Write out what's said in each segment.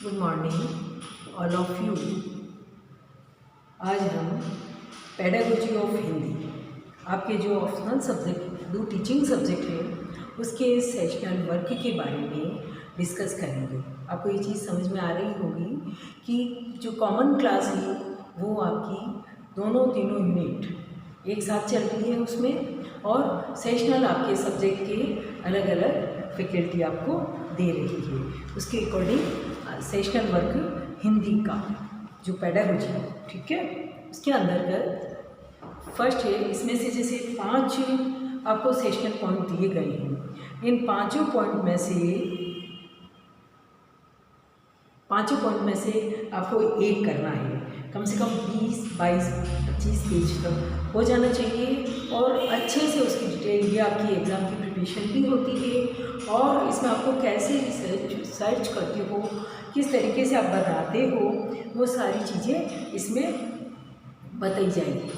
Good morning all of you. आज हम pedagogy of Hindi, आपके जो ऑप्शनल सब्जेक्ट दो टीचिंग सब्जेक्ट है उसके सेशनल वर्क के बारे में डिस्कस करेंगे। आपको ये चीज़ समझ में आ रही होगी कि जो कॉमन क्लास है वो आपकी दोनों तीनों यूनिट एक साथ चल रही है उसमें, और सेशनल आपके सब्जेक्ट के अलग अलग फैकल्टी आपको दे रही है। उसके अकॉर्डिंग सेशनल वर्क हिंदी का जो पेडागोजी है, ठीक है, उसके अंतर्गत फर्स्ट है। इसमें से जैसे 5 आपको सेशनल पॉइंट दिए गए हैं, इन पाँचों पॉइंट में से आपको एक करना है। कम से कम 20, 22, 25 पेज तक हो जाना चाहिए, और अच्छे से उसकी डिटेल ये आपकी एग्ज़ाम की प्रिपरेशन भी होती है, और इसमें आपको कैसे सर्च करते हो, किस तरीके से आप बताते हो, वो सारी चीज़ें इसमें बताई जाएगी।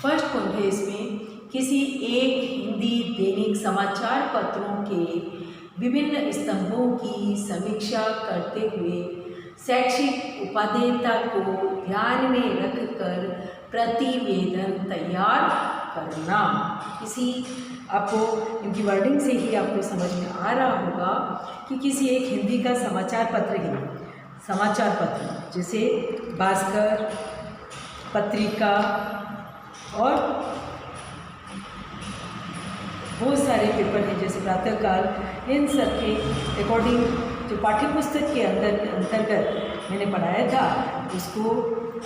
फर्स्ट पॉइंट है इसमें, किसी एक हिंदी दैनिक समाचार पत्रों के विभिन्न स्तंभों की समीक्षा करते हुए शैक्षिक उपादेयता को ध्यान में रखकर प्रतिवेदन तैयार करना। किसी आपको इनकी वर्डिंग से ही आपको समझ में आ रहा होगा कि किसी एक हिंदी का समाचार पत्र है, समाचार पत्र जैसे भास्कर, पत्रिका और बहुत सारे पेपर हैं जैसे प्रातःकाल, इन सब के अकॉर्डिंग जो पाठ्यपुस्तक के अंतर्गत मैंने पढ़ाया था उसको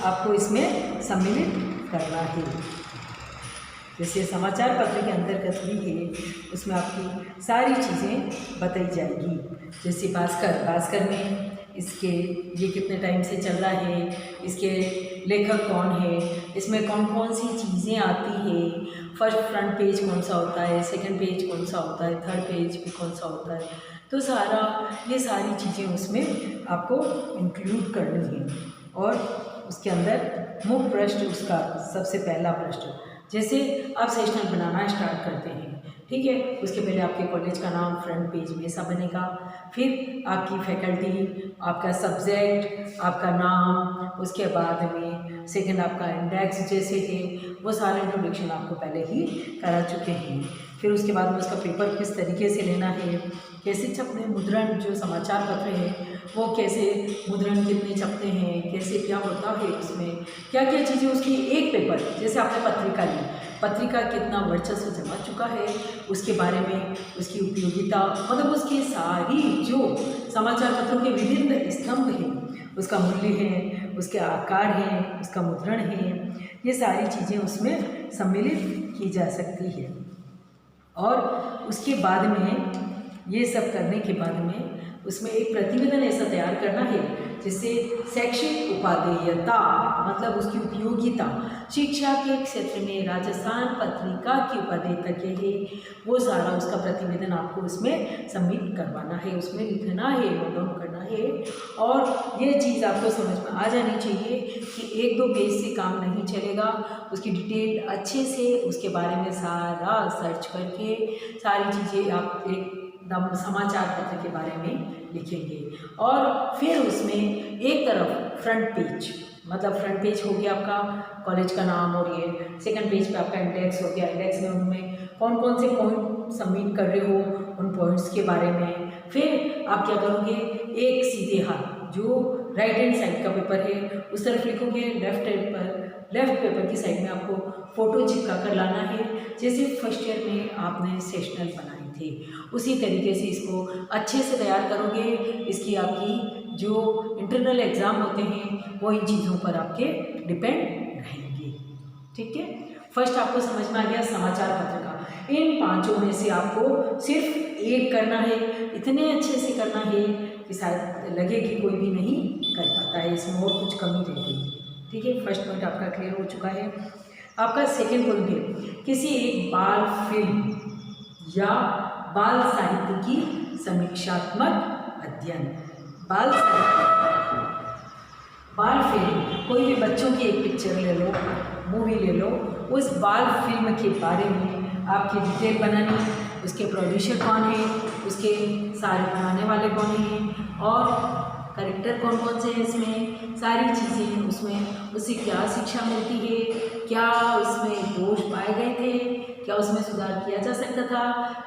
आपको इसमें सम्मिलित करना है। जैसे समाचार पत्र के अंतर्गत भी है, उसमें आपकी सारी चीज़ें बताई जाएगी। जैसे भास्कर में इसके ये कितने टाइम से चल रहा है, इसके लेखक कौन है, इसमें कौन कौन सी चीज़ें आती है, फर्स्ट फ्रंट पेज कौन सा होता है, सेकंड पेज कौन सा होता है, थर्ड पेज भी कौन सा होता है, तो ये सारी चीज़ें उसमें आपको इंक्लूड करनी है। और उसके अंदर मुख्य प्रश्न, उसका सबसे पहला प्रश्न, जैसे आप सेशनल बनाना स्टार्ट करते हैं, ठीक है, उसके पहले आपके कॉलेज का नाम फ्रंट पेज में सब बनेगा, फिर आपकी फैकल्टी, आपका सब्जेक्ट, आपका नाम, उसके बाद में सेकंड आपका इंडेक्स जैसे है, वो सारे इंट्रोडक्शन आपको पहले ही करा चुके हैं। फिर उसके बाद में उसका पेपर किस तरीके से लेना है, कैसे छपने, मुद्रण जो समाचार पत्र है वो कैसे मुद्रण कितने छपते हैं, कैसे क्या होता है, उसमें क्या क्या चीज़ें, उसकी एक पेपर जैसे आपने पत्रिका ली, पत्रिका कितना वर्चस्व जमा चुका है उसके बारे में, उसकी उपयोगिता, मतलब उसकी सारी जो समाचार पत्रों के विभिन्न स्तंभ हैं, उसका मूल्य है, उसके आकार हैं, उसका मुद्रण है, ये सारी चीज़ें उसमें सम्मिलित की जा सकती है। और उसके बाद में ये सब करने के बाद में उसमें एक प्रतिवेदन ऐसा तैयार करना है जिससे शैक्षिक उपादेयता, मतलब उसकी उपयोगिता, शिक्षा के क्षेत्र में राजस्थान पत्रिका की उपादेयता के है, वो सारा उसका प्रतिवेदन आपको उसमें सबमिट करवाना है, उसमें लिखना है, नोट डाउन करना है। और ये चीज़ आपको समझ में आ जानी चाहिए कि 1-2 पेज से काम नहीं चलेगा, उसकी डिटेल अच्छे से उसके बारे में सारा सर्च करके सारी चीज़ें आप एकदम समाचार पत्र के बारे में लिखेंगे। और फिर उसमें एक तरफ फ्रंट पेज, मतलब फ्रंट पेज हो गया आपका कॉलेज का नाम, और ये सेकंड पेज पे आपका इंडेक्स हो गया, इंडेक्स में उनमें कौन कौन से पॉइंट सबमिट कर रहे हो उन पॉइंट्स के बारे में। फिर आप क्या करोगे, एक सीधे हाथ जो राइट हैंड साइड का पेपर है उस तरफ लिखोगे, लेफ्ट पेपर की साइड में आपको फ़ोटो चिपका कर लाना है, जैसे फर्स्ट ईयर में आपने सेशनल बनाए थे उसी तरीके से इसको अच्छे से तैयार करोगे। इसकी आपकी जो इंटरनल एग्ज़ाम होते हैं वो इन चीज़ों पर आपके डिपेंड रहेंगे, ठीक है। फर्स्ट आपको समझ में आ गया समाचार पत्र का। इन 5 में से आपको सिर्फ एक करना है, इतने अच्छे से करना है कि शायद लगे कि कोई भी नहीं कर पाता है, इसमें और कुछ कमी रह गई, ठीक है। फर्स्ट पॉइंट आपका क्लियर हो चुका है। आपका सेकेंड पॉइंट है, किसी एक बाल फिल्म या बाल साहित्य की समीक्षात्मक अध्ययन। बाल फिल्म, कोई भी बच्चों की एक पिक्चर ले लो, मूवी ले लो, उस बाल फिल्म के बारे में आपकी डिटेल बनानी, उसके प्रोड्यूसर कौन है, उसके सारे बनाने वाले कौन हैं, और करेक्टर कौन कौन से हैं इसमें, सारी चीज़ें उसमें उससे क्या शिक्षा मिलती है, क्या उसमें दोष पाए गए थे, क्या उसमें सुधार किया जा सकता था,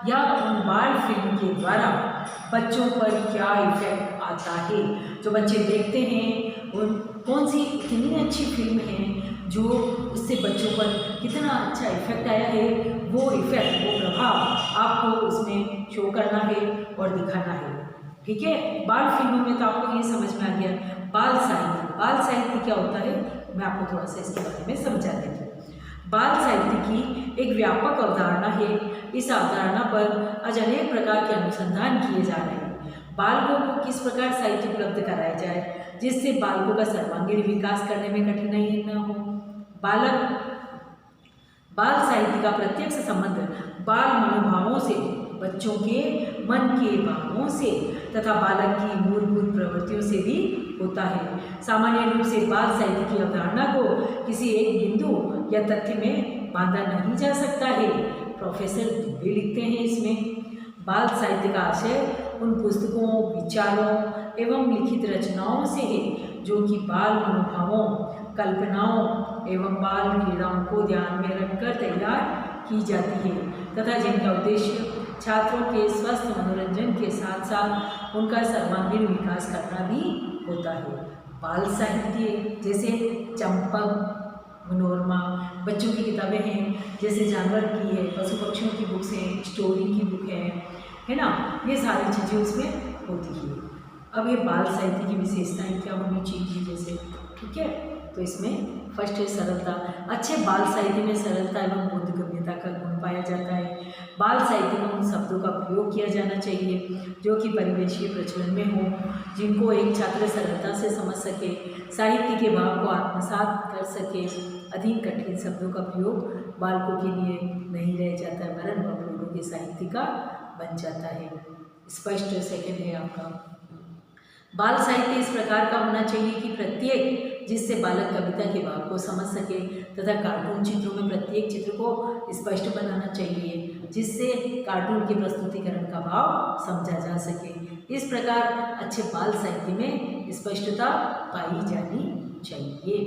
या उन बाल फिल्म के द्वारा बच्चों पर क्या इफेक्ट आता है। जो बच्चे देखते हैं उन कौन सी इतनी अच्छी फिल्म है जो उससे बच्चों पर कितना अच्छा इफेक्ट आया है, वो इफेक्ट, वो प्रभाव आपको उसमें शो करना है और दिखाना है। ठीक है, बाल फिल्मों में तो आपको ये समझ में आ गया। बाल साहित्य, बाल साहित्य क्या होता है मैं आपको थोड़ा सा इसके बारे में समझा देती हूँ। बाल साहित्य की एक व्यापक अवधारणा है। इस अवधारणा पर आज अनेक प्रकार के अनुसंधान किए जा रहे हैं। बालकों को किस प्रकार साहित्य उपलब्ध कराया जाए जिससे बालकों का सर्वांगीण विकास करने में कठिनाई न हो। बाल साहित्य का प्रत्यक्ष संबंध बाल मनोभावों से, बच्चों के मन के भावों से तथा बालक की मूलभूत प्रवृत्तियों से भी होता है। सामान्य रूप से बाल साहित्य की अवधारणा को किसी एक बिंदु या तथ्य में बांधा नहीं जा सकता है। प्रोफेसर दुबे लिखते हैं इसमें, बाल साहित्य का आशय उन पुस्तकों, विचारों एवं लिखित रचनाओं से है जो कि बाल मनोभावों, कल्पनाओं एवं बाल क्रीड़ाओं को ध्यान में रखकर तैयार की जाती है तथा जिनका उद्देश्य छात्रों के स्वस्थ मनोरंजन के साथ साथ उनका सर्वांगीण विकास करना भी होता है। बाल साहित्य जैसे चंपक, मनोरमा, बच्चों की किताबें हैं, जैसे जानवर की है, पशु पक्षियों की बुक्स हैं, स्टोरी की बुक है ना, ये सारी चीज़ें उसमें होती है। अब ये बाल साहित्य की विशेषताएं क्या होनी चाहिए जैसे, ठीक है, तो इसमें फर्स्ट है सरलता। अच्छे बाल साहित्य में सरलता एवं बोधगम्यता का गुण पाया जाता है। बाल साहित्य में उन शब्दों का प्रयोग किया जाना चाहिए जो कि परिवेशीय प्रचलन में हो, जिनको एक छात्र सरलता से समझ सके, साहित्य के भाव को आत्मसात कर सके। अधिक कठिन शब्दों का प्रयोग बालकों के लिए नहीं रह जाता है, वरन वह प्रयोगों के साहित्य का बन जाता है। स्पष्ट सेकंड है आपका। बाल साहित्य इस प्रकार का होना चाहिए कि प्रत्येक जिससे बालक कविता के भाव को समझ सके तथा कार्टून चित्रों में प्रत्येक चित्र को स्पष्ट बनाना चाहिए जिससे कार्टून के प्रस्तुतिकरण का भाव समझा जा सके। इस प्रकार अच्छे बाल साहित्य में स्पष्टता पाई जानी चाहिए।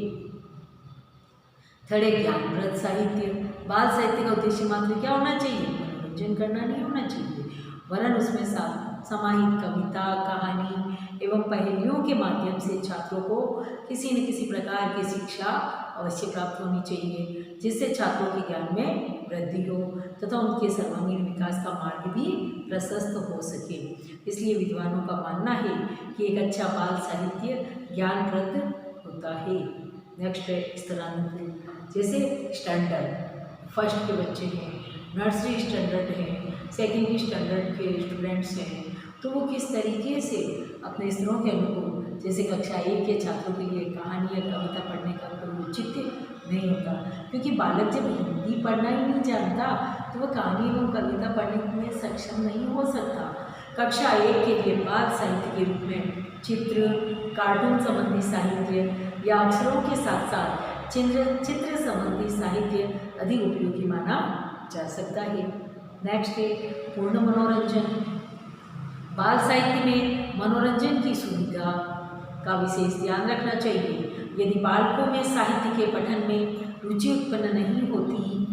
थर्ड है ज्ञानप्रद साहित्य। बाल साहित्य का उद्देश्य मात्र क्या होना चाहिए, मनोरंजन करना नहीं होना चाहिए, वरन उसमें समाहित कविता, कहानी एवं पहेलियों के माध्यम से छात्रों को किसी न किसी प्रकार की शिक्षा अवश्य प्राप्त होनी चाहिए जिससे छात्रों के ज्ञान में वृद्धि हो तथा उनके सर्वांगीण विकास का मार्ग भी प्रशस्त हो सके। इसलिए विद्वानों का मानना है कि एक अच्छा बाल साहित्य ज्ञानप्रद होता है। नेक्स्ट है स्तरानुकूल। जैसे स्टैंडर्ड फर्स्ट के बच्चे हैं, नर्सरी स्टैंडर्ड हैं, सेकेंडरी स्टैंडर्ड के स्टूडेंट्स हैं, तो वो किस तरीके से अपने स्तरों के अनुकूल, जैसे कक्षा 1 के छात्रों के लिए कहानी या कविता पढ़ने का कोई औचित्य नहीं होता, क्योंकि बालक जब हिंदी पढ़ना ही नहीं जानता तो वह कहानी एवं कविता पढ़ने में सक्षम नहीं हो सकता। कक्षा 1 के लिए बाल साहित्य के रूप में चित्र, कार्टून संबंधी साहित्य या अक्षरों के साथ साथ चित्र संबंधी साहित्य अधिक उपयोगी माना जा सकता है। नेक्स्ट है पूर्ण मनोरंजन। बाल साहित्य में मनोरंजन की सुविधा का विशेष ध्यान रखना चाहिए। यदि बालकों में साहित्य के पठन में रुचि उत्पन्न नहीं होती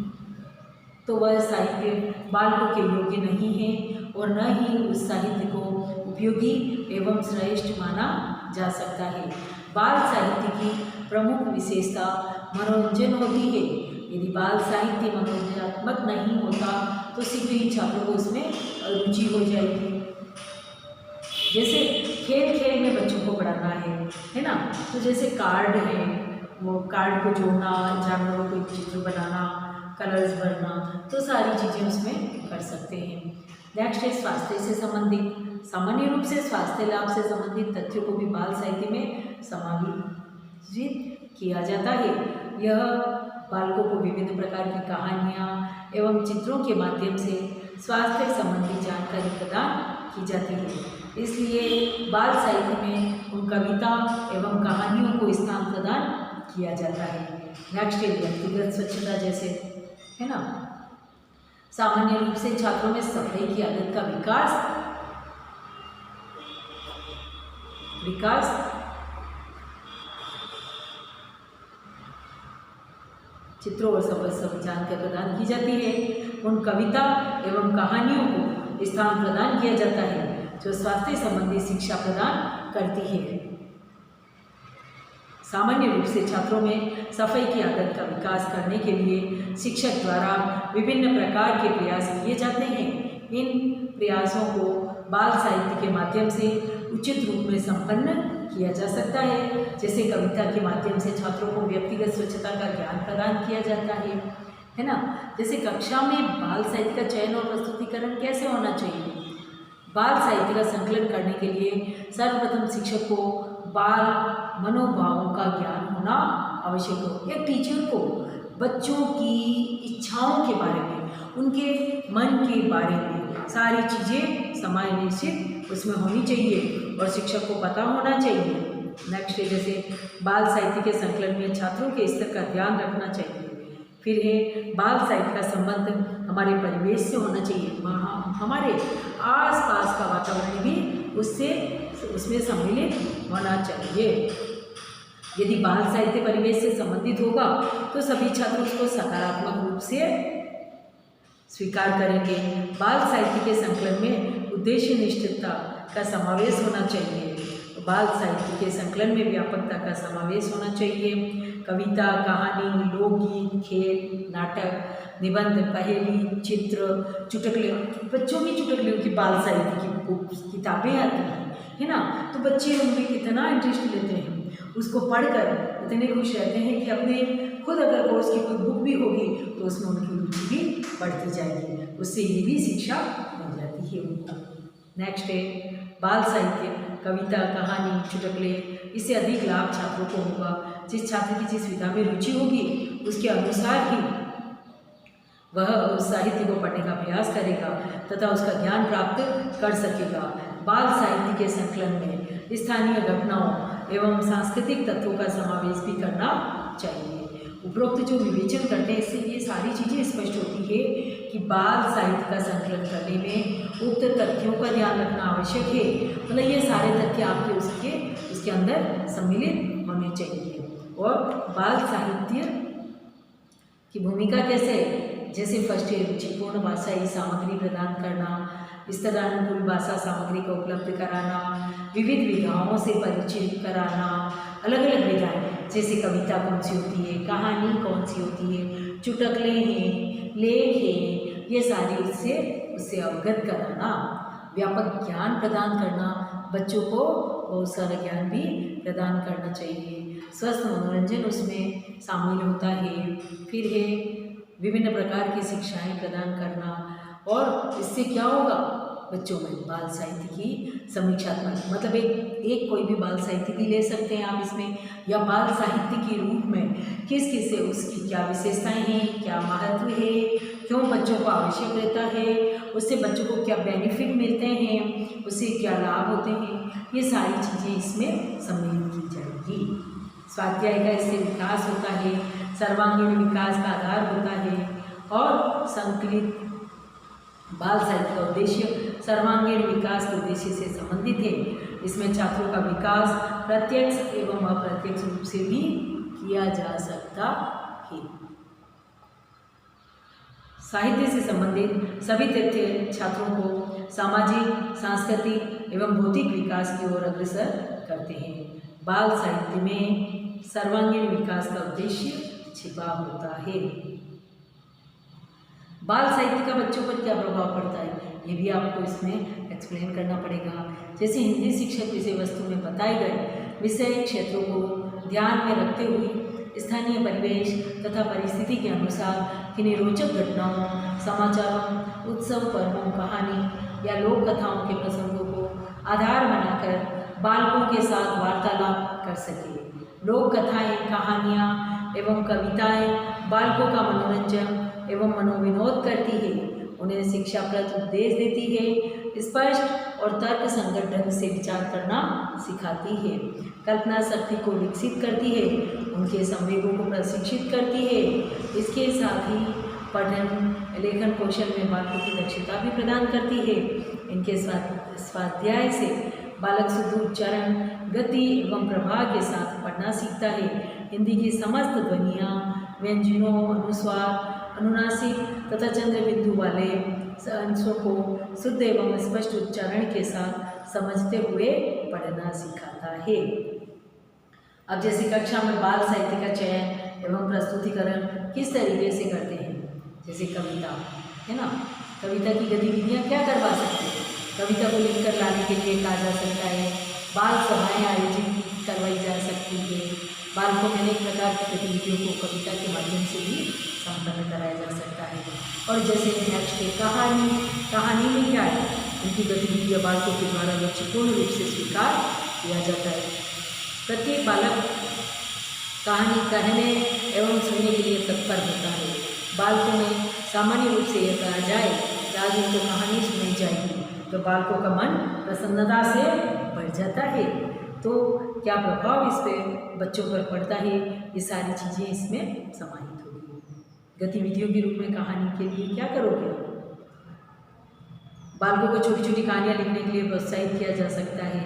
तो वह साहित्य बालकों के योग्य नहीं है और न ही उस साहित्य को उपयोगी एवं श्रेष्ठ माना जा सकता है। बाल साहित्य की प्रमुख विशेषता मनोरंजन होती है। यदि बाल साहित्य मनोरंजनात्मक नहीं होता तो शीघ्र ही छात्रों को उसमें रुचि हो जाएगी। जैसे खेल खेल में बच्चों को पढ़ाना है ना, तो जैसे कार्ड है, वो कार्ड को जोड़ना, जानवरों को चित्र बनाना, कलर्स भरना, तो सारी चीज़ें उसमें कर सकते हैं। नेक्स्ट है स्वास्थ्य से संबंधित। सामान्य रूप से स्वास्थ्य लाभ से संबंधित तथ्यों को भी बाल साहित्य में समावित किया जाता है। यह बालकों को विभिन्न प्रकार की कहानियाँ एवं चित्रों के माध्यम से स्वास्थ्य संबंधी जानकारी प्रदान की जाती है। इसलिए बाल साहित्य में उन कविता एवं कहानियों को स्थान प्रदान किया जाता है। नेक्स्ट है व्यक्तिगत स्वच्छता जैसे, है ना, सामान्य रूप से छात्रों में सफाई की आदत का विकास विकास चित्रों और सब जानकारी प्रदान की जाती है। उन कविता एवं कहानियों को स्थान प्रदान किया जाता है जो स्वास्थ्य संबंधी शिक्षा प्रदान करती है। सामान्य रूप से छात्रों में सफाई की आदत का विकास करने के लिए शिक्षक द्वारा विभिन्न प्रकार के प्रयास किए जाते हैं। इन प्रयासों को बाल साहित्य के माध्यम से उचित रूप में संपन्न किया जा सकता है। जैसे कविता के माध्यम से छात्रों को व्यक्तिगत स्वच्छता का ज्ञान प्रदान किया जाता है ना। जैसे कक्षा में बाल साहित्य का चयन और प्रस्तुतिकरण कैसे होना चाहिए। बाल साहित्य का संकलन करने के लिए सर्वप्रथम शिक्षक को बाल मनोभावों का ज्ञान होना आवश्यक हो। एक टीचर को बच्चों की इच्छाओं के बारे में, उनके मन के बारे में सारी चीज़ें समावेशित उसमें होनी चाहिए और शिक्षक को पता होना चाहिए। नेक्स्ट है जैसे बाल साहित्य के संकलन में छात्रों के स्तर का ध्यान रखना चाहिए। फिर है बाल साहित्य का संबंध हमारे परिवेश से होना चाहिए। हमारे आसपास का वातावरण भी उसमें सम्मिलित होना चाहिए। यदि बाल साहित्य परिवेश से संबंधित होगा तो सभी छात्र उसको सकारात्मक रूप से स्वीकार करेंगे। बाल साहित्य के संकलन में उद्देश्य निष्ठता का समावेश होना चाहिए। बाल साहित्य के संकलन में व्यापकता का समावेश होना चाहिए। कविता, कहानी, लोकगीत, खेल, नाटक, निबंध, पहेली, चित्र, चुटकुले, बच्चों की चुटकुलियों की बाल साहित्य की किताबें आती हैं, है ना। तो बच्चे उनमें कितना इंटरेस्ट लेते हैं, उसको पढ़कर इतने खुश रहते हैं कि अपने खुद अगर कोर्स की कोई बुक भी होगी तो उसमें उनकी रुचि भी बढ़ती जाएगी। उससे ये भी शिक्षा मिल जाती है उनको। नेक्स्ट है बाल साहित्य, कविता, कहानी, चुटकुले, इससे अधिक लाभ छात्रों को होगा। जिस छात्र की जिस विधा में रुचि होगी उसके अनुसार ही वह उस साहित्य को पढ़ने का प्रयास करेगा तथा उसका ज्ञान प्राप्त कर सकेगा। बाल साहित्य के संकलन में स्थानीय घटनाओं एवं सांस्कृतिक तत्वों का समावेश भी करना चाहिए। उपरोक्त जो विवेचन करते हैं इससे ये सारी चीज़ें स्पष्ट होती है कि बाल साहित्य का संकलन करने में उक्त तथ्यों का ध्यान रखना आवश्यक है। मतलब ये सारे तथ्य आपके उसके अंदर सम्मिलित होने चाहिए। और बाल साहित्य की भूमिका कैसे है, जैसे फर्स्ट है रुचिपूर्ण भाषाई सामग्री प्रदान करना, स्तरानुकूल भाषा सामग्री का उपलब्ध कराना, विविध विधाओं से परिचित कराना, अलग अलग विधाएं जैसे कविता कौन सी होती है, कहानी कौन सी होती है, चुटकुले हैं, लेख हैं, ये सारी उससे अवगत कराना, व्यापक ज्ञान प्रदान करना, बच्चों को बहुत सारा ज्ञान भी प्रदान करना चाहिए। स्वस्थ मनोरंजन उसमें शामिल होता है। फिर है विभिन्न प्रकार की शिक्षाएं प्रदान करना और इससे क्या होगा बच्चों में बाल साहित्य की समीक्षात्मक, मतलब एक कोई भी बाल साहित्य भी ले सकते हैं आप इसमें, या बाल साहित्य के रूप में किस किस से उसकी क्या विशेषताएं हैं, क्या महत्व है, क्यों बच्चों को आवश्यक रहता है, उससे बच्चों को क्या बेनिफिट मिलते हैं, उससे क्या लाभ होते हैं, ये सारी चीज़ें इसमें सम्मिलित की जाएगी। स्वाध्याय का इससे विकास होता है, सर्वांगीण विकास का आधार होता है और संकलित बाल साहित्य का उद्देश्य सर्वांगीण विकास के उद्देश्य से संबंधित है। इसमें छात्रों का विकास प्रत्यक्ष एवं अप्रत्यक्ष रूप से भी किया जा सकता है। साहित्य से संबंधित सभी तथ्य छात्रों को सामाजिक, सांस्कृतिक एवं भौतिक विकास की ओर अग्रसर करते हैं। बाल साहित्य में सर्वांगीण विकास का उद्देश्य छिपा होता है। बाल साहित्य का बच्चों पर क्या प्रभाव पड़ता है ये भी आपको इसमें एक्सप्लेन करना पड़ेगा। जैसे हिंदी शिक्षक विषय वस्तु में बताए गए विषय क्षेत्रों को ध्यान में रखते हुए स्थानीय परिवेश तथा परिस्थिति के अनुसार किन्हीं रोचक घटनाओं, समाचारों, उत्सव, पर्वों, कहानी या लोक कथाओं के प्रसंगों को आधार बनाकर बालकों के साथ वार्तालाप कर सके। लोक कथाएँ, कहानियाँ एवं कविताएँ बालकों का मनोरंजन एवं मनोविनोद करती है, उन्हें शिक्षाप्रद उपदेश देती है, स्पष्ट और तर्क संगत ढंग से विचार करना सिखाती है, कल्पना शक्ति को विकसित करती है, उनके संवेगों को प्रशिक्षित करती है। इसके साथ ही पठन लेखन कौशल में बालकों की दक्षता भी प्रदान करती है। इनके स्वाध्याय से बालक शुद्ध उच्चारण, गति एवं प्रभाव के साथ पढ़ना सीखता है। हिंदी की समस्त ध्वनियाँ, व्यंजनों, अनुस्वार, अनुनासिक तथा चंद्र बिंदु वाले अंशों को शुद्ध एवं स्पष्ट उच्चारण के साथ समझते हुए पढ़ना सिखाता है। अब जैसे कक्षा में बाल साहित्य का चयन एवं प्रस्तुतिकरण किस तरीके से करते हैं, जैसे कविता है ना, कविता की गतिविधियाँ क्या करवा सकते हैं, कविता को लिखकर लाने के लिए कहा जा सकता है, बाल सभाएँ आयोजित करवाई जा सकती है, बालकों में अनेक प्रकार की गतिविधियों को कविता के माध्यम से भी संपन्न कराया जा सकता है। और जैसे नेक्स्ट है कहानी, कहानी में क्या है, उनकी गतिविधियाँ बालकों के द्वारा लक्ष्यपूर्ण रूप से स्वीकार किया जाता है। प्रत्येक बालक कहानी कहने एवं सुनने के लिए तत्पर होता है। बालकों में सामान्य रूप से यह कहा जाए कि आज उनको कहानी सुनाई जाएगी तो बालकों का मन प्रसन्नता से बढ़ जाता है। तो क्या प्रभाव इस पे बच्चों पर पड़ता है, ये सारी चीज़ें इसमें समाहित होगी। गतिविधियों के रूप में कहानी के लिए क्या करोगे, बालकों को छोटी छोटी कहानियाँ लिखने के लिए प्रोत्साहित किया जा सकता है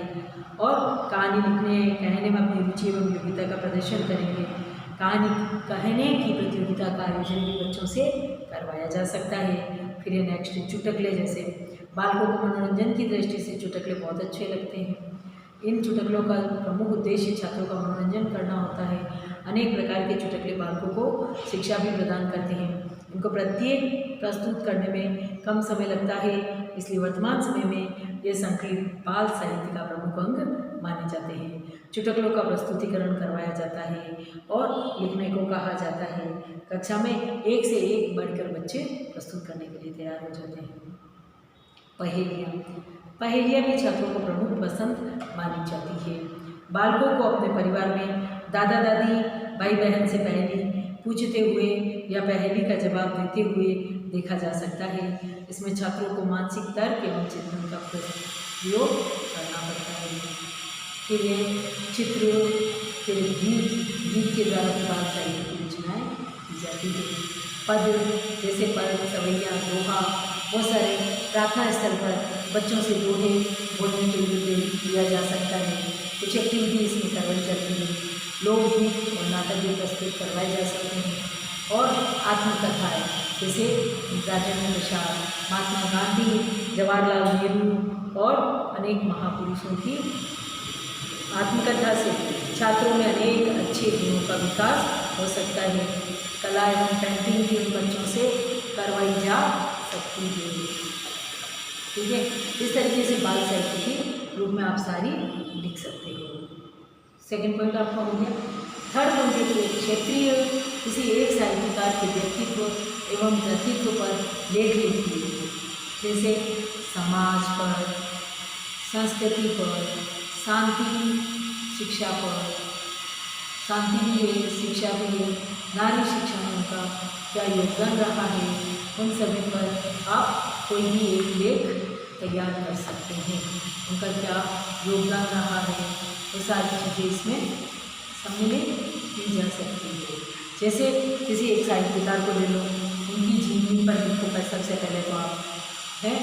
और कहानी लिखने कहने में अपनी रुचि एवं योग्यता का प्रदर्शन करेंगे। कहानी कहने की प्रतियोगिता का आयोजन भी बच्चों से करवाया जा सकता है। फिर ये नेक्स्ट चुटकुले, जैसे बालकों को मनोरंजन की दृष्टि से चुटकुले बहुत अच्छे लगते हैं। इन चुटकुलों का प्रमुख उद्देश्य छात्रों का मनोरंजन करना होता है। अनेक प्रकार के चुटकुले बालकों को शिक्षा भी प्रदान करते हैं। इनको प्रत्येक प्रस्तुत करने में कम समय लगता है, इसलिए वर्तमान समय में ये संकलित बाल साहित्य का प्रमुख अंग माने जाते हैं। चुटकुलों का प्रस्तुतिकरण करवाया जाता है और लिखने को कहा जाता है। कक्षा में एक से एक बढ़कर बच्चे प्रस्तुत करने के लिए तैयार हो जाते हैं। पहेलियाँ, पहेलियाँ भी छात्रों को प्रमुख पसंद मानी जाती है। बालकों को अपने परिवार में दादा दादी भाई बहन से पहेली पूछते हुए या पहेली का जवाब देते हुए देखा जा सकता है। इसमें छात्रों को मानसिक तर्क एवं चिंतन का प्रयोग करना पड़ता है। फिर ये चित्र, फिर गीत के द्वारा बाल साहित्य की रचनाएँ की जाती है। पद, जैसे पद, सवैया, दोहा, बहुत सारे प्रार्थना स्थल पर बच्चों से दोहे बोलने के लिए प्रेरित किया जा सकता है। कुछ एक्टिविटी इसमें करवाई जाती है। लोकगीत और नाटक भी प्रस्तुत करवाए जा सकते हैं और आत्मकथाएँ, जैसे राजेंद्र प्रसाद, महात्मा गांधी, जवाहरलाल नेहरू और अनेक महापुरुषों की आत्मकथा से छात्रों में अनेक अच्छे गुणों का विकास हो सकता है। कला एवं पेंटिंग भी उन बच्चों से करवाई जा सकती है। ठीक है, इस तरीके से बाल साहित्य के रूप में आप सारी लिख सकते हो। सेकंड पॉइंट आपका हो गया। थर्ड पॉइंट है क्षेत्रीय किसी एक साहित्यकार के व्यक्तित्व एवं व्यक्तित्व पर लेख लिखिए, जैसे समाज पर, संस्कृति पर, शांति शिक्षा पर, शांति भी है, शिक्षा भी है, नारी शिक्षा में उनका क्या योगदान रहा है, उन सभी पर आप कोई भी एक लेख तैयार कर सकते हैं। उनका क्या योगदान रहा है, वो सारी चीज़ें इसमें सम्मिलित की जा सकती है। जैसे किसी एक साहित्यकार को ले लो, उनकी जीवनी पर लिखो पर सबसे पहले तो आप है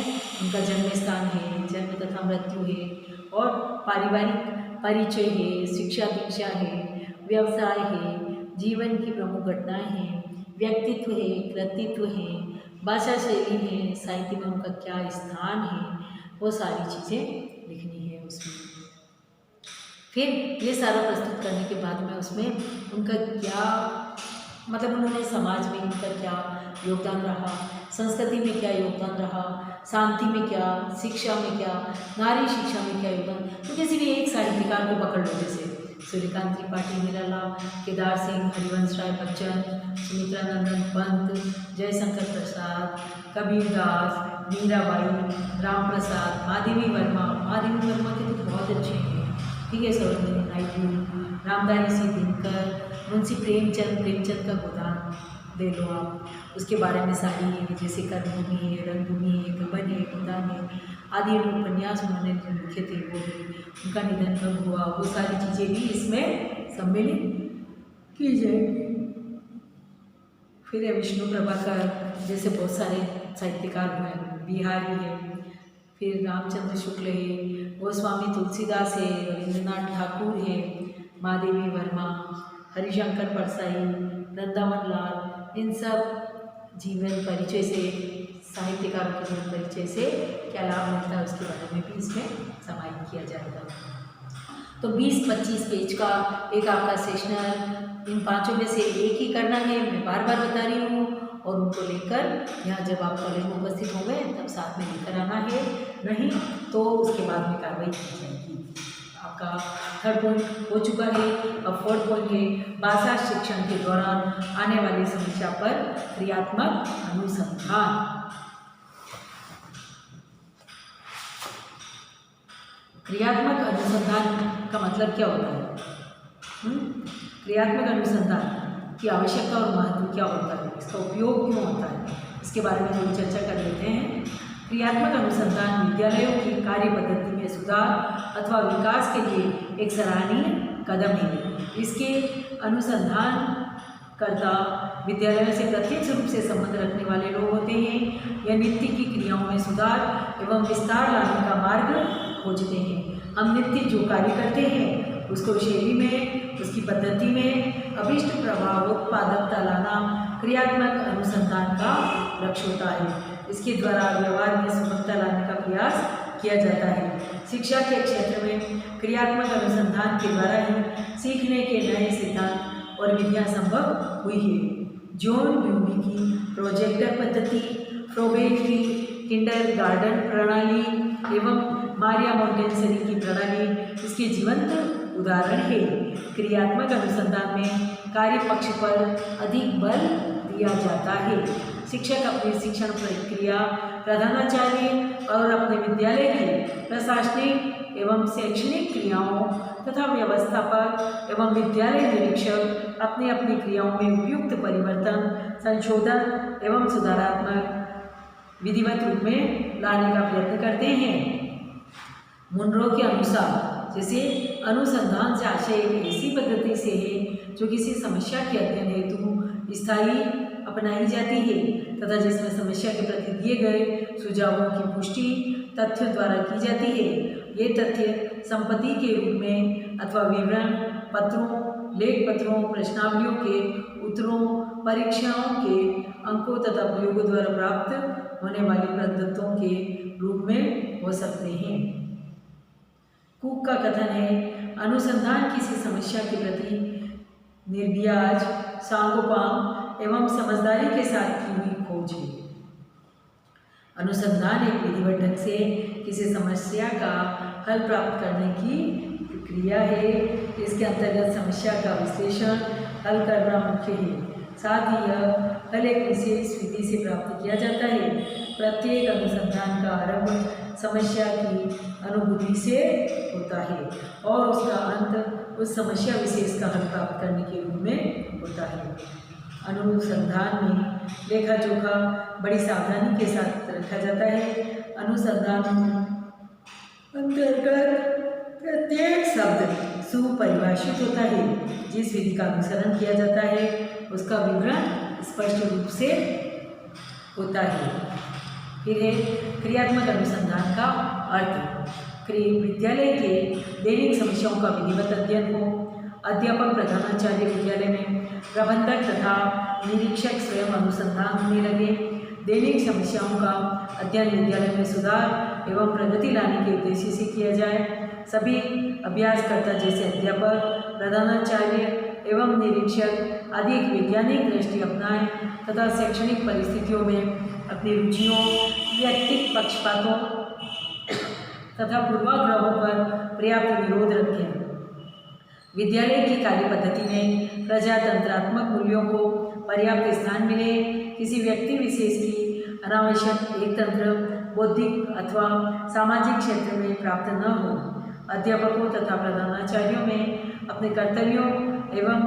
उनका जन्म स्थान है, जन्म तथा मृत्यु है और पारिवारिक परिचय है, शिक्षा दीक्षा है, व्यवसाय है, जीवन की प्रमुख घटनाएं हैं, व्यक्तित्व है, कृतित्व है, भाषा शैली है, साहित्य में उनका क्या स्थान है, वो सारी चीज़ें लिखनी है उसमें। फिर ये सारा प्रस्तुत करने के बाद में उसमें उनका क्या मतलब उन्होंने समाज में उनका क्या योगदान रहा, संस्कृति में क्या योगदान रहा, शांति में क्या, शिक्षा में क्या, नारी शिक्षा में क्या योगदान। तो किसी भी एक साहित्यकार को पकड़ लो, जैसे सूर्यकांत त्रिपाठी, मीरालाल, केदार सिंह, हरिवंश राय बच्चन, सुमित्रा नंदन पंत, जयशंकर प्रसाद, कबीरदास, मीराबाई, राम प्रसाद, माधवी वर्मा। माधवी वर्मा के तो बहुत अच्छे हैं, ठीक है, सरोजिनी नायडू, रामधारी सिंह दिनकर, मुंशी प्रेमचंद का गोदान दे लो आप, उसके बारे में सारी है, जैसे कर्मभूमि है, रंगभूमि है, गबन है, गोदान है आदि उपन्यास उन्होंने लिखे थे, वो उनका निधन कब हुआ, वो सारी चीज़ें भी इसमें सम्मिलित की जाएगी। फिर है विष्णु प्रभाकर, जैसे बहुत सारे साहित्यकार हुए, बिहारी है, फिर रामचंद्र शुक्ल है, गोस्वामी तुलसीदास है, रविंद्रनाथ ठाकुर है, महादेवी वर्मा, हरिशंकर परसाई, वृंदावन लाल, इन सब जीवन परिचय से, साहित्यकारों के जीवन परिचय से क्या लाभ मिलता है उसके बारे में भी इसमें समाहित किया जाएगा। तो 20-25 पेज का एक आपका सेशनल इन पांचों में से एक ही करना है, मैं बार बार बता रही हूँ, और उनको लेकर यहाँ जब आप कॉलेज में उपस्थित होंगे तब साथ में लेकर आना है, नहीं तो उसके बाद में कार्रवाई की जाएगी। आपका 3rd पॉइंट हो चुका है। अब 4th पॉइंट है भाषा शिक्षण के दौरान आने वाली समस्या पर क्रियात्मक अनुसंधान। क्रियात्मक अनुसंधान का मतलब क्या होता है? क्रियात्मक अनुसंधान की आवश्यकता और महत्व क्या होता है, इसका उपयोग क्यों होता है, इसके बारे में थोड़ी चर्चा कर लेते हैं। क्रियात्मक अनुसंधान विद्यालयों की कार्य पद्धति में सुधार अथवा विकास के लिए एक सराहनीय कदम है। इसके अनुसंधानकर्ता विद्यालयों से प्रत्यक्ष रूप से संबंध रखने वाले लोग होते हैं। यह नित्य की क्रियाओं में सुधार एवं विस्तार लाने का मार्ग खोजते हैं। हम नित्य जो कार्य करते हैं उसको शैली में, उसकी पद्धति में अभिष्ट प्रभाव उत्पादकता लाना क्रियात्मक अनुसंधान का लक्ष्य होता है। इसके द्वारा व्यवहार में सुगमता लाने का प्रयास किया जाता है। शिक्षा के क्षेत्र में क्रियात्मक अनुसंधान के द्वारा ही सीखने के नए सिद्धांत और विधियाँ संभव हुई है। जॉन ड्यूई की प्रोजेक्टर पद्धति, फ्रोबेज की किंडरगार्टन प्रणाली एवं मारिया मोंटेसरी की प्रणाली इसके जीवंत उदाहरण है। क्रियात्मक अनुसंधान में कार्य पक्ष पर अधिक बल दिया जाता है। शिक्षक अपनी शिक्षण प्रक्रिया, प्रधानाचार्य और अपने विद्यालय की प्रशासनिक एवं शैक्षणिक क्रियाओं तथा व्यवस्थापक एवं विद्यालय निरीक्षक अपनी अपनी क्रियाओं में उपयुक्त परिवर्तन, संशोधन एवं सुधारात्मक विधिवत रूप में लाने का प्रयत्न करते हैं। मुनरो के अनुसार जैसे अनुसंधान से आशय एक ऐसी पद्धति से है जो किसी समस्या के अध्ययन हेतु स्थायी अपनाई जाती है तथा जिसमें समस्या के प्रति दिए गए सुझावों की पुष्टि तथ्यों द्वारा की जाती है। ये तथ्य संपत्ति के रूप में अथवा विवरण पत्रों, लेख पत्रों, प्रश्नावलियों के उत्तरों, परीक्षाओं के अंकों तथा प्रयोगों द्वारा प्राप्त होने वाली प्रदत्तों के रूप में हो सकते हैं। कुक का कथन है, अनुसंधान किसी समस्या के प्रति निर्व्याज, सांगोपांग एवं समझदारी के साथ की हुई खोज है। अनुसंधान एक विधिवत ढंग से किसी समस्या का हल प्राप्त करने की प्रक्रिया है। इसके अंतर्गत समस्या का विश्लेषण, हल करना मुख्य है। साथ ही यह हल एक विशेष विधि से प्राप्त किया जाता है। प्रत्येक अनुसंधान का आरंभ समस्या की अनुभूति से होता है और उसका अंत उस समस्या विशेष का हल प्राप्त करने के रूप में होता है। अनुसंधान में लेखा जोखा बड़ी सावधानी के साथ रखा जाता है। अनुसंधान अंतर्गत प्रत्येक शब्द सुपरिभाषित होता है। जिस विधि का अनुसरण किया जाता है उसका विवरण स्पष्ट रूप से होता है। फिर है क्रियात्मक अनुसंधान का अर्थ। विद्यालय के दैनिक समस्याओं का विधिवत अध्ययन हो। अध्यापक, प्रधानाचार्य विद्यालय में प्रबंधक तथा निरीक्षक स्वयं अनुसंधान में लगे। दैनिक समस्याओं का अध्ययन विद्यालय में सुधार एवं प्रगति लाने के उद्देश्य से किया जाए। सभी अभ्यासकर्ता जैसे अध्यापक, प्रधानाचार्य एवं निरीक्षक आदि एक वैज्ञानिक दृष्टि अपनाएं तथा शैक्षणिक परिस्थितियों में अपनी रुचियों, व्यक्तिगत पक्षपातों तथा पूर्वाग्रहों पर पर्याप्त विरोध रखें। विद्यालय की कार्य पद्धति में प्रजातंत्रात्मक मूल्यों को पर्याप्त स्थान मिले। किसी व्यक्ति विशेष की अनावश्यक एक तंत्र बौद्धिक अथवा सामाजिक क्षेत्र में प्राप्त न हो। अध्यापकों तथा प्रधानाचार्यों में अपने कर्तव्यों एवं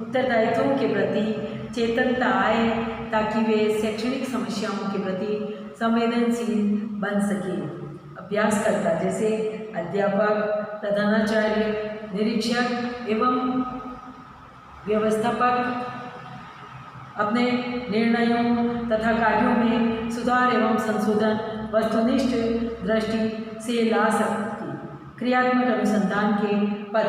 उत्तरदायित्वों के प्रति चेतनता आए ताकि वे शैक्षणिक समस्याओं के प्रति संवेदनशील बन सके। अभ्यासकर्ता जैसे अध्यापक, प्रधानाचार्य, निरीक्षक एवं व्यवस्थापक अपने निर्णयों तथा कार्यों में सुधार एवं संशोधन वस्तुनिष्ठ दृष्टि से ला सकती क्रियात्मक अनुसंधान के पद।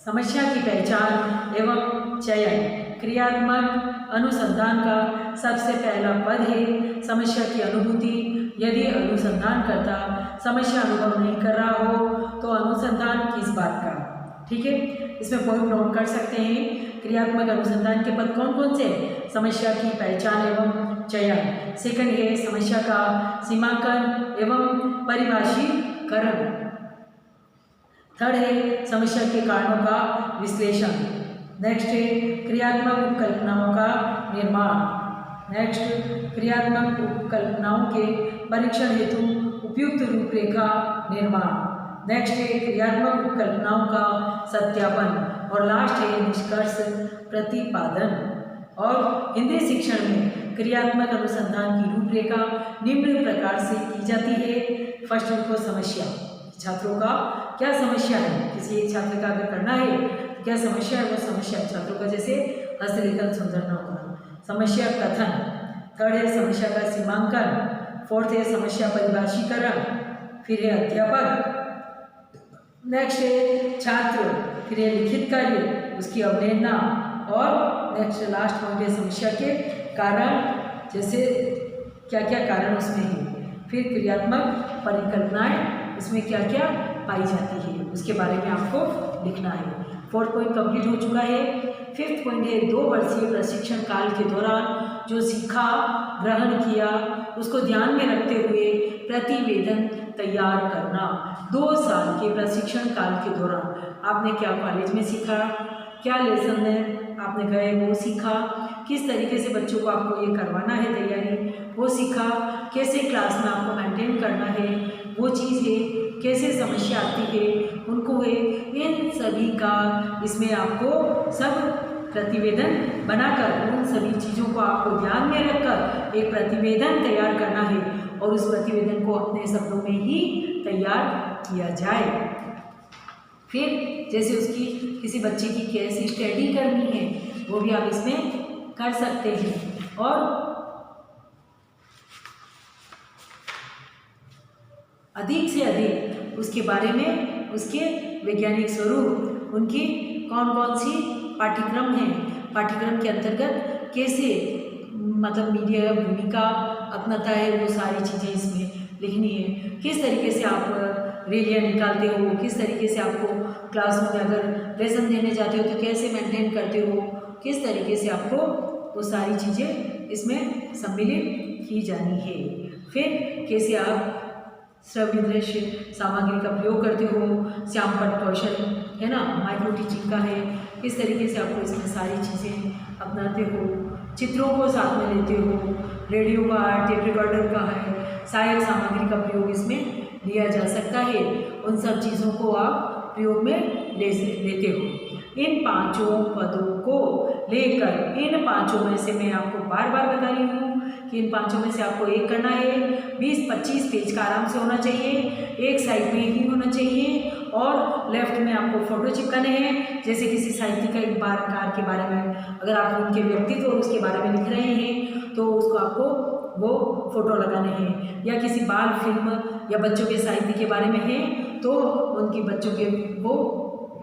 समस्या की पहचान एवं चयन। क्रियात्मक अनुसंधान का सबसे पहला पद है समस्या की अनुभूति। यदि अनुसंधानकर्ता समस्या अनुभव नहीं कर रहा हो तो अनुसंधान किस बात का। ठीक है, इसमें पॉइंट नोट कर सकते हैं। क्रियात्मक अनुसंधान के पद कौन कौन से? समस्या की पहचान एवं चयन। सेकंड है समस्या का सीमांकन एवं परिभाषीकरण। थर्ड है समस्या के कारणों का विश्लेषण। नेक्स्ट है क्रियात्मक उपकल्पनाओं का निर्माण। नेक्स्ट, क्रियात्मक उपकल्पनाओं के परीक्षण हेतु उपयुक्त रूपरेखा निर्माण। नेक्स्ट है क्रियात्मक उपकल्पनाओं का सत्यापन। और लास्ट है निष्कर्ष प्रतिपादन। और हिंदी शिक्षण में क्रियात्मक अनुसंधान की रूपरेखा निम्न प्रकार से की जाती है। फर्स्ट उनको समस्या, छात्रों का क्या समस्या है, किसी एक छात्र का अगर करना है तो क्या समस्या है, वो समस्या छात्रों का जैसे हस्तलेखन सुंदर न होना। समस्या कथन। थर्ड है समस्या का सीमांकन। फोर्थ है समस्या परिभाषीकरण। फिर है अध्यापक। नेक्स्ट है छात्र। फिर है लिखित कार्य, उसकी अवहेलना। और नेक्स्ट लास्ट पॉइंट है समस्या के कारण, जैसे क्या क्या कारण उसमें है। फिर क्रियात्मक परिकल्पनाएं इसमें क्या क्या पाई जाती है उसके बारे में आपको लिखना है। फोर्थ पॉइंट कंप्लीट हो चुका है। फिफ्थ पॉइंट है 2 वर्षीय प्रशिक्षण काल के दौरान जो सीखा ग्रहण किया उसको ध्यान में रखते हुए प्रतिवेदन तैयार करना। 2 साल के प्रशिक्षण काल के दौरान आपने क्या कॉलेज में सीखा, क्या लेसन में आपने गए वो सीखा, किस तरीके से बच्चों को आपको ये करवाना है तैयारी वो सीखा, कैसे क्लास में आपको मेंटेन करना है वो चीज़ है, कैसे समस्या आती है उनको है, इन सभी का इसमें आपको सब प्रतिवेदन बनाकर उन सभी चीज़ों को आपको ध्यान में रखकर एक प्रतिवेदन तैयार करना है और उस प्रतिवेदन को अपने शब्दों में ही तैयार किया जाए। फिर जैसे उसकी किसी बच्चे की कैसी स्टडी करनी है वो भी आप इसमें कर सकते हैं। और अधिक से अधिक उसके बारे में उसके वैज्ञानिक स्वरूप, उनकी कौन कौन सी पाठ्यक्रम है, पाठ्यक्रम के अंतर्गत कैसे मतलब मीडिया भूमिका अपनाता है वो सारी चीज़ें इसमें लिखनी है। किस तरीके से आप रैलियाँ निकालते हो, किस तरीके से आपको क्लास में अगर लेसन देने जाते हो तो कैसे मेंटेन करते हो, किस तरीके से आपको वो सारी चीज़ें इसमें सम्मिलित की जानी है। फिर कैसे आप श्रव्य दृश्य सामग्री का प्रयोग करते हो, श्यामपट्ट कौशल है ना, माइक्रो टीचिंग का है, किस तरीके से आपको इसमें सारी चीज़ें अपनाते हो, चित्रों को साथ में लेते हो, रेडियो का टेप रिकॉर्डर का है, सहायक सामग्री का प्रयोग इसमें लिया जा सकता है। उन सब चीज़ों को आप प्रयोग में लेते हो। इन 5 पदों को लेकर इन 5 में से मैं आपको बार बार बता रही हूँ कि इन 5 में से आपको एक करना है। 20-25 पेज का आराम से होना चाहिए, एक साइड में ही होना चाहिए और लेफ्ट में आपको फोटो चिपकाने हैं। जैसे किसी साहित्यिक का एक बारकार के बारे में अगर आप उनके व्यक्तित्व और उसके बारे में लिख रहे हैं तो उसको आपको वो फोटो लगाने हैं, या किसी बाल फिल्म या बच्चों के साहित्य के बारे में है तो उनकी बच्चों के वो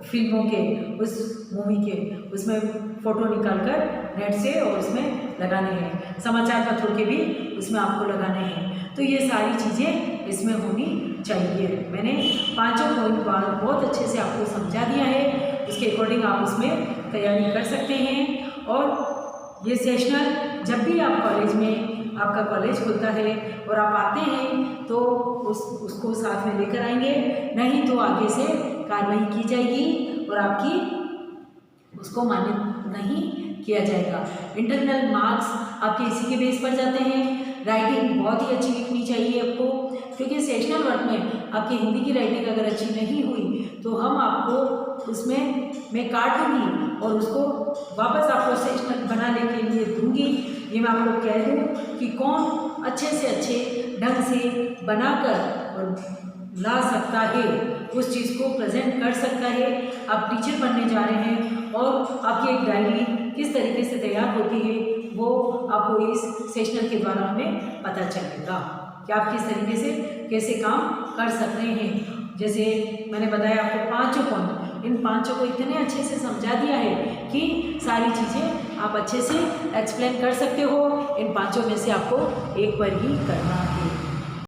फिल्मों के उस मूवी के उसमें फ़ोटो निकालकर नेट से और उसमें लगाने हैं। समाचार पत्रों के भी उसमें आपको लगाने हैं। तो ये सारी चीज़ें इसमें होनी चाहिए। मैंने 5 पॉइंट बहुत अच्छे से आपको समझा दिया है, उसके अकॉर्डिंग आप उसमें तैयारी कर सकते हैं। और ये सेशनल जब भी आप कॉलेज में आपका कॉलेज खुलता है और आप आते हैं तो उसको साथ में लेकर आएंगे, नहीं तो आगे से कार्रवाई की जाएगी और आपकी उसको मान्य नहीं किया जाएगा। इंटरनल मार्क्स आपके इसी के बेस पर जाते हैं। राइटिंग बहुत ही अच्छी लिखनी चाहिए आपको, क्योंकि सेशनल वर्क में आपकी हिंदी की राइटिंग अगर अच्छी नहीं हुई तो हम आपको उसमें मैं काट दूँगी और उसको वापस आपको सेशनल बनाने के लिए दूँगी। ये मैं आपको कह दूँ कि कौन अच्छे से अच्छे ढंग से बनाकर और ला सकता है, उस चीज़ को प्रेजेंट कर सकता है। आप टीचर बनने जा रहे हैं और आपकी एक डायरी किस तरीके से तैयार होती है वो आपको इस सेशनल के द्वारा हमें पता चलेगा कि आप किस तरीके से कैसे काम कर सकते हैं। जैसे मैंने बताया आपको 5 पॉइंट, इन 5 को इतने अच्छे से समझा दिया है कि सारी चीज़ें आप अच्छे से एक्सप्लेन कर सकते हो। इन 5 में से आपको एक पर ही करना है।